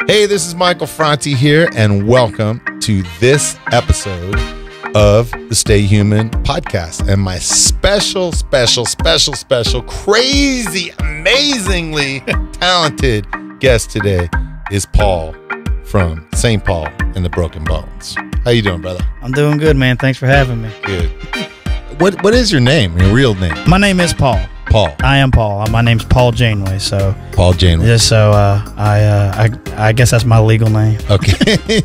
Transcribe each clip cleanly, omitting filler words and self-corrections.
Hey, this is Michael Franti here, and welcome to this episode of the Stay Human podcast. And my special, crazy, amazingly talented guest today is Paul from St. Paul and the Broken Bones. How you doing, brother? I'm doing good, man. Thanks for having me. Good. What is your name, your real name? My name is Paul. Paul. I am Paul. My name's Paul Janeway. So Paul Janeway. Just so I guess that's my legal name. Okay.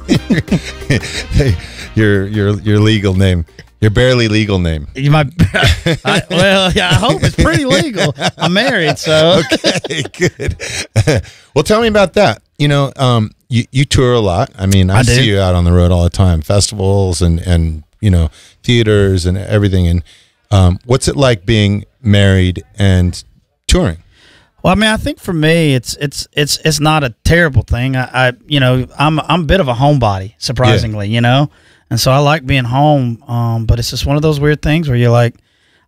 your legal name. Your barely legal name. You might. I hope it's pretty legal. I'm married, so okay, good. Well, tell me about that. You know, you tour a lot. I mean, I see you out on the road all the time, festivals and you know, theaters and everything. And what's it like being married and touring? Well, I mean, I think for me, it's not a terrible thing. I'm a bit of a homebody, surprisingly, you know, and so I like being home. But it's just one of those weird things where you're like,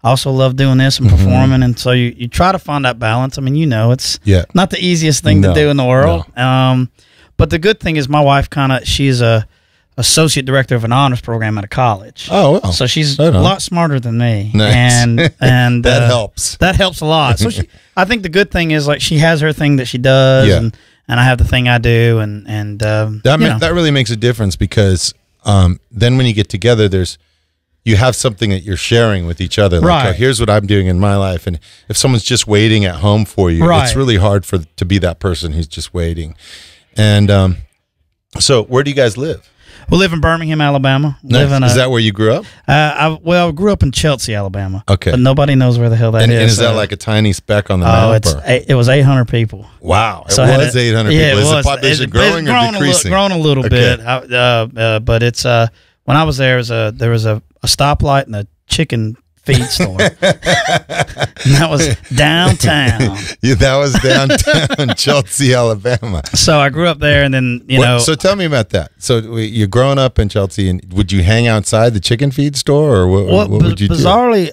I also love doing this and performing, and so you try to find that balance. I mean, you know, it's not the easiest thing to do in the world. No. But the good thing is, my wife she's a associate director of an honors program at a college. Oh, wow. So she's a lot smarter than me. Nice. And that helps. That helps a lot. So I think the good thing is, like, she has her thing that she does, and I have the thing I do, and that really makes a difference, because then when you get together, you have something that you're sharing with each other. Like, right. Here's what I'm doing in my life, and if someone's just waiting at home for you, it's really hard to be that person who's just waiting. And so, where do you guys live? We live in Birmingham, Alabama. Nice. Is that where you grew up? I grew up in Chelsea, Alabama. Okay. But nobody knows where the hell that is. And is that like a tiny speck on the map? It was 800 people. Wow. So it was 800 people. Is the population growing or decreasing? Grown a little bit. But it's when I was there was a stoplight and a chicken feed store. And that was downtown. That was downtown Chelsea, Alabama. So I grew up there, and then So tell me about that. So you're growing up in Chelsea, and would you hang outside the chicken feed store, or what would you do? Bizarrely,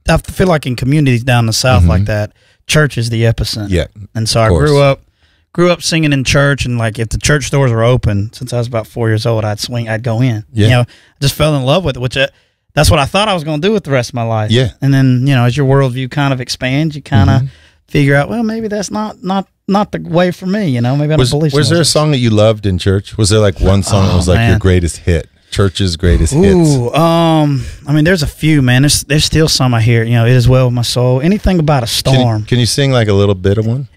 I feel like in communities down the South like that, church is the epicenter. Yeah, and so I grew up singing in church, and like if the church doors were open, since I was about 4 years old, I'd go in. Yeah, I just fell in love with it, which. That's what I thought I was going to do with the rest of my life. Yeah. And then, as your worldview kind of expands, you kind of figure out, well, maybe that's not the way for me, Maybe I don't believe so. Was there a song that you loved in church? Was there like one song that was like your greatest hit? Church's greatest hits? I mean, there's a few, man. There's still some I hear, It Is Well With My Soul. Anything about a storm. Can you sing like a little bit of one?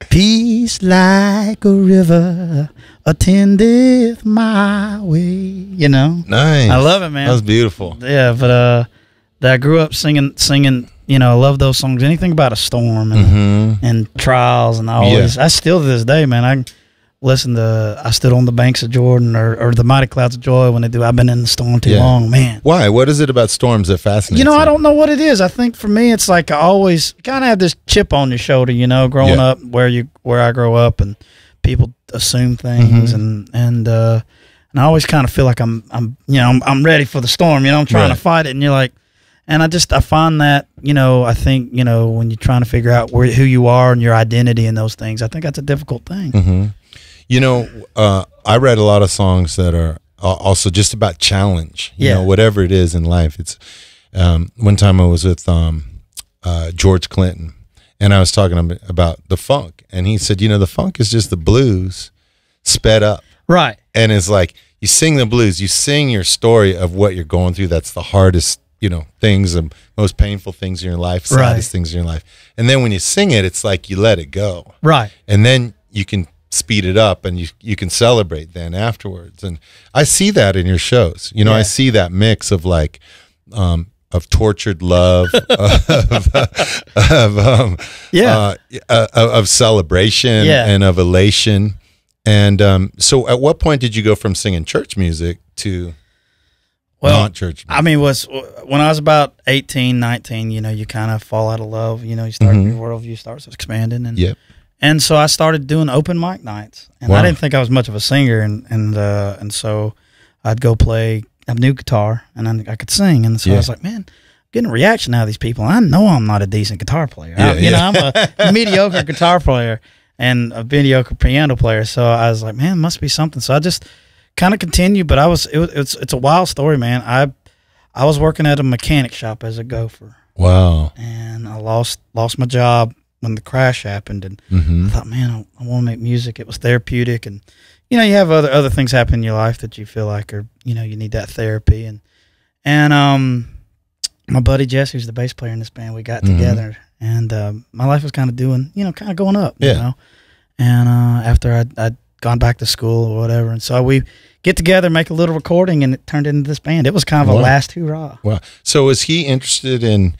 Peace like a river attendeth my way, Nice. I love it, man. That was beautiful. Yeah, but I grew up singing, I love those songs. Anything about a storm and trials, and I still to this day, man, I stood on the banks of Jordan or the mighty clouds of joy when they do I've been in the storm too long, man. Why? What is it about storms that fascinates you? I don't know what it is. I think for me it's like I always kind of have this chip on your shoulder, growing up where I grow up, and people assume things and I always kind of feel like I'm ready for the storm, I'm trying to fight it, and you're like, and I find that, I think, when you're trying to figure out who you are and your identity and those things, I think that's a difficult thing. I read a lot of songs that are also just about challenge, whatever it is in life. It's one time I was with George Clinton, and I was talking about the funk, and he said, the funk is just the blues sped up. Right. And it's like, you sing the blues, you sing your story of what you're going through. That's the hardest, things, the most painful things in your life, saddest things in your life. And then when you sing it, it's like you let it go. Right. And then you can speed it up, and you can celebrate then afterwards. And I see that in your shows. I see that mix of like of tortured love, of celebration and of elation. And so at what point did you go from singing church music to not church music? I mean, when I was about 18, 19, you kind of fall out of love. You start your worldview starts expanding, and so I started doing open mic nights, and I didn't think I was much of a singer, and so I'd go play a new guitar, and I could sing, and so I was like, man, getting a reaction out of these people. I know I'm not a decent guitar player. You know, I'm a mediocre guitar player and a mediocre piano player. So I was like, man, it must be something. So I just kind of continued. But it's a wild story, man. I was working at a mechanic shop as a gopher. Wow. And I lost my job when the crash happened, and I thought, man, I want to make music. It was therapeutic, and you know, you have other things happen in your life that you feel like are, you know, you need that therapy. And my buddy Jesse, who's the bass player in this band, we got together, and my life was kind of going up, you know. And after I'd gone back to school or whatever, and so we get together, make a little recording, and it turned into this band. It was kind of a last hurrah. Wow. So was he interested in,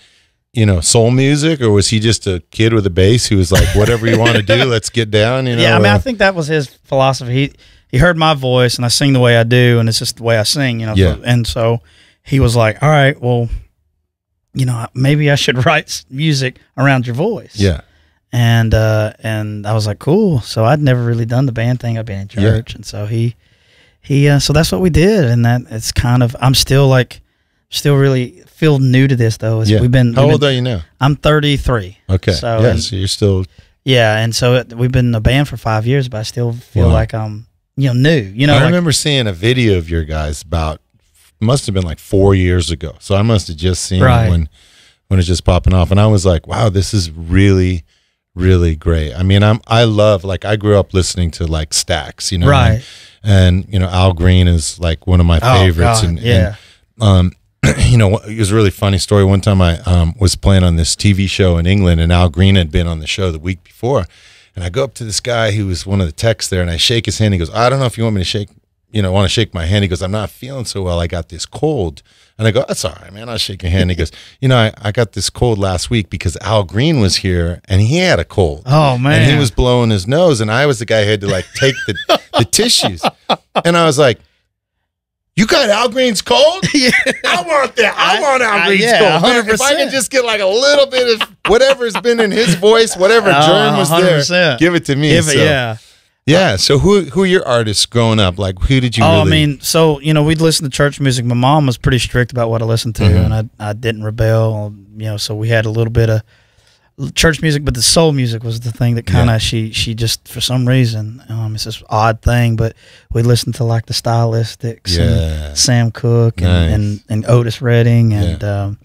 you know, soul music, or was he just a kid with a bass who was like, whatever you want to do, let's get down, you know? Yeah, I mean, I think that was his philosophy. He heard my voice, and I sing the way I do, and it's just the way I sing, you know? Yeah. And so he was like, all right, well, you know, maybe I should write music around your voice. Yeah. And I was like, cool. So I'd never really done the band thing. I'd been in church. And so so that's what we did. And that it's kind of, I'm still really feel new to this though. How old are you now? I'm 33. Okay. So, so you're still. Yeah. And so we've been in a band for 5 years, but I still feel like I'm, you know, new, you know. I remember seeing a video of your guys must have been like 4 years ago. So I must have just seen it when it's just popping off. And I was like, wow, this is really, really great. I mean, I love, like, I grew up listening to like Stax, you know, and you know, Al Green is like one of my favorites. God, and you know, it was a really funny story. One time I was playing on this TV show in England, and Al Green had been on the show the week before, and I go up to this guy who was one of the techs there, and I shake his hand. He goes, I don't know if you want me to shake my hand. He goes, I'm not feeling so well. I got this cold. And I go, that's all right, man. I'll shake your hand. He goes, you know, I got this cold last week because Al Green was here and he had a cold. Oh, man. And he was blowing his nose, and I was the guy who had to like take the tissues. And I was like, you got Al Green's cold? Yeah. I want that. I want Al Green's cold. 100%. If I can just get like a little bit of whatever's been in his voice, whatever germ was 100%. there, give it to me. Yeah. So who are your artists growing up? Like, who did you really? I mean, so, you know, we'd listen to church music. My mom was pretty strict about what I listened to, and I didn't rebel, you know, so we had a little bit of church music, but the soul music was the thing that kind of, she just, for some reason, it's this odd thing, but we listened to like the Stylistics and Sam Cooke and Otis Redding, and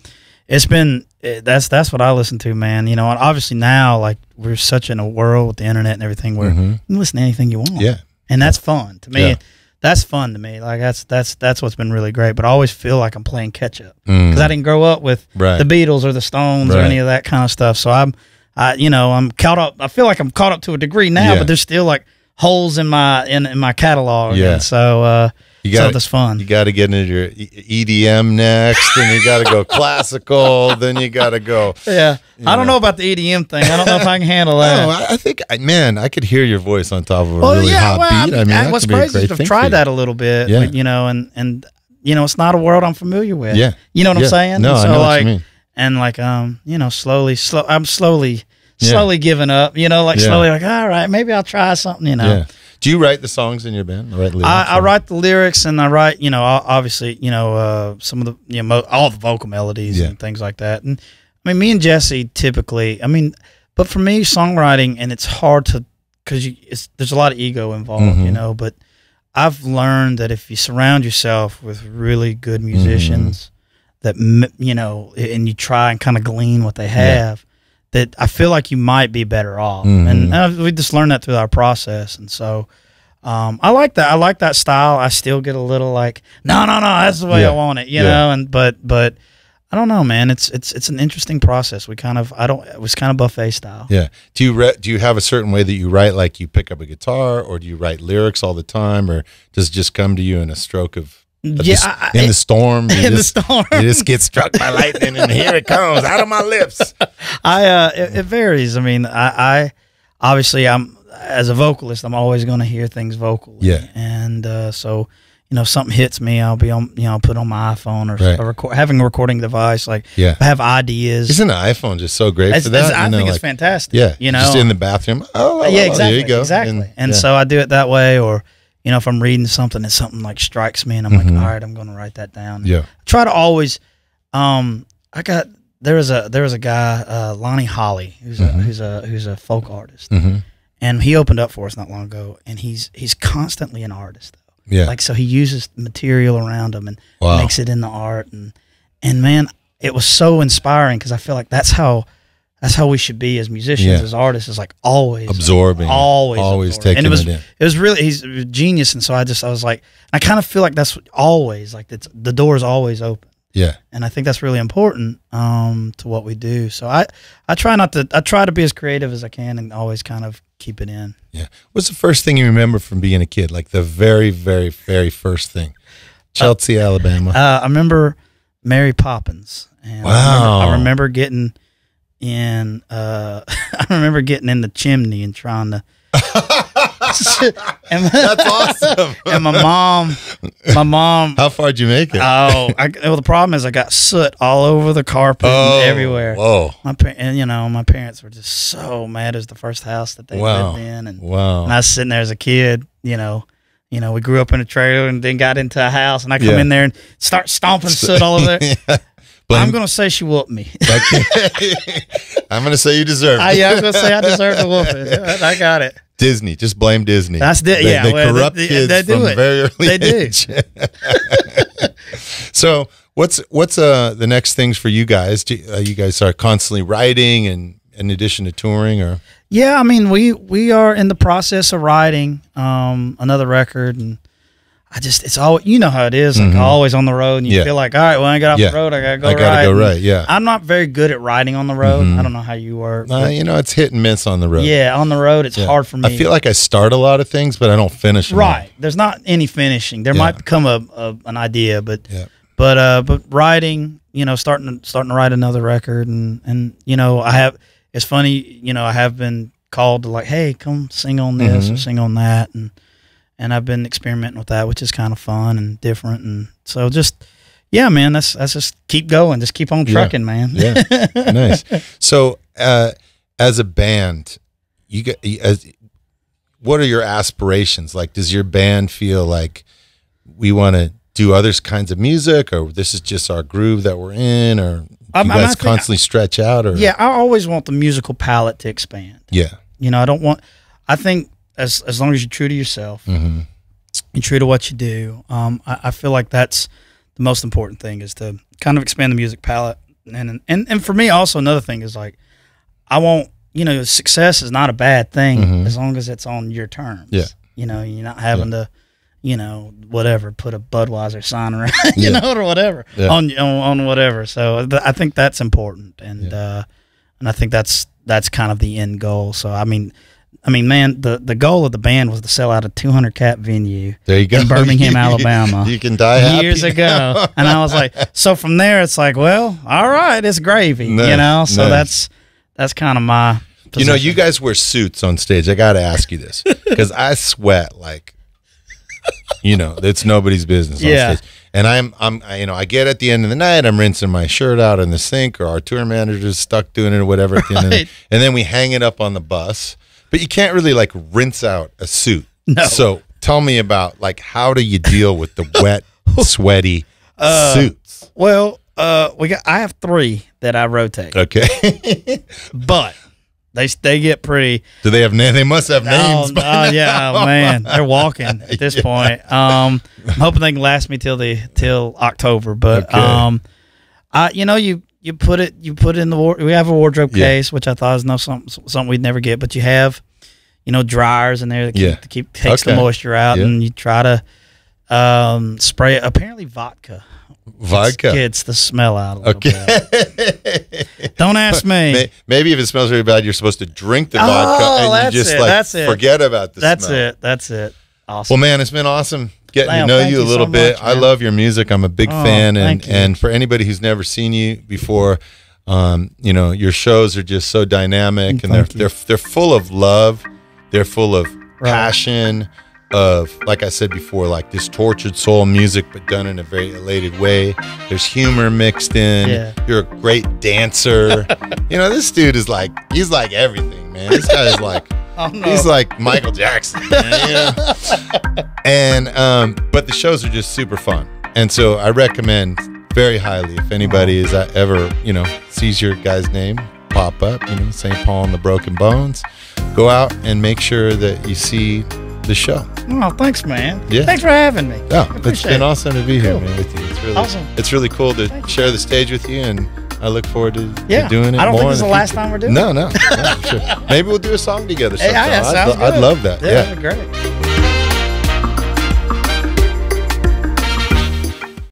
it's been, that's what I listen to, man. You know, and obviously now, like, we're such in a world with the internet and everything where you can listen to anything you want. Yeah. And that's fun to me. That's fun to me. Like, that's what's been really great. But I always feel like I'm playing catch up because I didn't grow up with the Beatles or the Stones or any of that kind of stuff. So I'm caught up. I feel like I'm caught up to a degree now, but there's still like holes in my catalog. Yeah. And so so that's fun. You got to get into your EDM next, and you got to go classical. Then you got to go. Yeah, I don't know about the EDM thing. I don't know if I can handle that. No, I think, man, I could hear your voice on top of a really hot beat. I mean, what's crazy is I've tried that a little bit. But, you know, and you know, it's not a world I'm familiar with. Yeah, you know what I'm saying? No, so, I know like, what you mean. And like, you know, I'm slowly giving up. You know, like slowly, like, all right, maybe I'll try something. You know. Yeah. Do you write the songs in your band? I write the lyrics, and I write, you know, obviously, you know, some of the, you know, all the vocal melodies and things like that. And I mean, me and Jesse typically, I mean, but for me, songwriting, and it's hard to, because there's a lot of ego involved, you know, but I've learned that if you surround yourself with really good musicians that, you know, and you try and kind of glean what they have, that I feel like you might be better off. And we just learned that through our process. And so I like that. I like that style. I still get a little like, no, that's the way I want it, you know? And, but I don't know, man. It's an interesting process. It was kind of buffet style. Yeah. Do you have a certain way that you write? Like, you pick up a guitar, or do you write lyrics all the time, or does it just come to you in a stroke of, in the storm? In the storm. You just get struck by lightning, and here it comes out of my lips. It varies. I mean, I obviously, as a vocalist, I'm always going to hear things vocally. Yeah. And so, you know, if something hits me, I'll be on, you know, I'll put it on my iPhone or having a recording device. Like, I have ideas. Isn't an iPhone just so great for that? I think it's fantastic. Yeah. You know, just in the bathroom. Yeah, exactly. There you go. Exactly. And so I do it that way, or, you know, if I'm reading something and something like strikes me, and I'm like, all right, I'm going to write that down. Yeah. I try to always, I there was a guy, Lonnie Holly, who's a folk artist, and he opened up for us not long ago, and he's constantly an artist though. Yeah. Like, so he uses material around him and makes it in the art, and man, it was so inspiring, because I feel like that's how we should be as musicians, as artists, is like always absorbing, always absorbing. taking it in. It was really, he's a genius, and so I was like, I kind of feel like that's always like, the door is always open. Yeah, and I think that's really important to what we do. So I try to be as creative as I can and always kind of keep it in. Yeah. What's the first thing you remember from being a kid? Like the very, very, very first thing? Chelsea, Alabama. I remember Mary Poppins. And wow. I remember getting in. I remember getting in the chimney and trying to. That's awesome. And my mom. How far did you make it? Well, the problem is I got soot all over the carpet and everywhere. Whoa. My parents were just so mad. It was the first house that they lived in, and I was sitting there as a kid. We grew up in a trailer and then got into a house, and I come in there and start stomping soot all over there. I'm going to say she whooped me. I'm going to say you deserve it. I was going to say I deserve the whooping. I got it. Disney, just blame Disney. That's They corrupt kids from a very early age. Do. So what's the next things for you guys? You guys are constantly writing, and in addition to touring, or? Yeah, I mean, we are in the process of writing another record, and it's all, you know how it is, like always on the road, and you feel like, all right, when I get off the road, I gotta go write. Yeah. I'm not very good at writing on the road. I don't know how you are. It's hit and miss on the road. Yeah, on the road, it's hard for me. I feel like I start a lot of things, but I don't finish them. Right. There's not any finishing. There might become an idea, but writing, starting to write another record, and it's funny, I have been called to, like, hey, come sing on this or sing on that, and I've been experimenting with that, which is kind of fun and different. And so man, that's just keep going. Just keep on trucking, man. Yeah. Nice. So as a band, what are your aspirations? Like, does your band feel like we want to do other kinds of music, or this is just our groove that we're in, or you guys constantly stretch out? Or? Yeah, I always want the musical palette to expand. Yeah. I think as long as you're true to yourself, and true to what you do, I feel like that's the most important thing, is to kind of expand the music palette. And for me also, another thing is, like, I want, success is not a bad thing as long as it's on your terms. Yeah. You're not having to, whatever, put a Budweiser sign around, or whatever on whatever. So I think that's important. And I think that's kind of the end goal. So, I mean, man, the goal of the band was to sell out a 200-cap venue. There you go. In Birmingham, Alabama. You can die happy years ago. And I was like, so from there, it's like, well, all right, it's gravy, Nice. So that's kind of my position. You guys wear suits on stage. I got to ask you this, because I sweat like, it's nobody's business on stage. And I get at the end of the night, I'm rinsing my shirt out in the sink, or our tour manager's stuck doing it or whatever at the end of the night. And then we hang it up on the bus. But you can't really, like, rinse out a suit. No. So tell me about, like, how do you deal with the wet, sweaty suits? Well, I have 3 that I rotate. Okay. But they get pretty. Do they have names? They must have names. Oh yeah, man, they're walking at this point. I'm hoping they can last me till October. But You put it in the we have a wardrobe case, which I thought was something we'd never get, but you have, dryers in there that takes the moisture out, and you try to spray it. Apparently vodka gets the smell out a little bit. Don't ask me. Maybe if it smells really bad, you're supposed to drink the vodka and you just forget about the smell. That's it. Awesome. Well, man, it's been awesome getting to know you a little bit. Much, I love your music. I'm a big fan, and for anybody who's never seen you before, your shows are just so dynamic, and they're full of love. They're full of passion, of, like I said before, like this tortured soul music, but done in a very elated way. There's humor mixed in. Yeah. You're a great dancer. This dude is like, he's like everything, man. This guy is like, he's like Michael Jackson, man, And but the shows are just super fun, and so I recommend very highly. If anybody is ever, sees your guy's name pop up, St. Paul and the Broken Bones, go out and make sure that you see the show. Oh, thanks, man. Yeah. Thanks for having me. Oh, it's been awesome to be here, man, with you. It's really awesome. It's really cool to share the stage with you, and I look forward to doing it. I don't more think this is the last time we're doing it. No, sure. Maybe we'll do a song together sometime. Hey, yeah, sounds good. I'd love that. Yeah, that'd be great.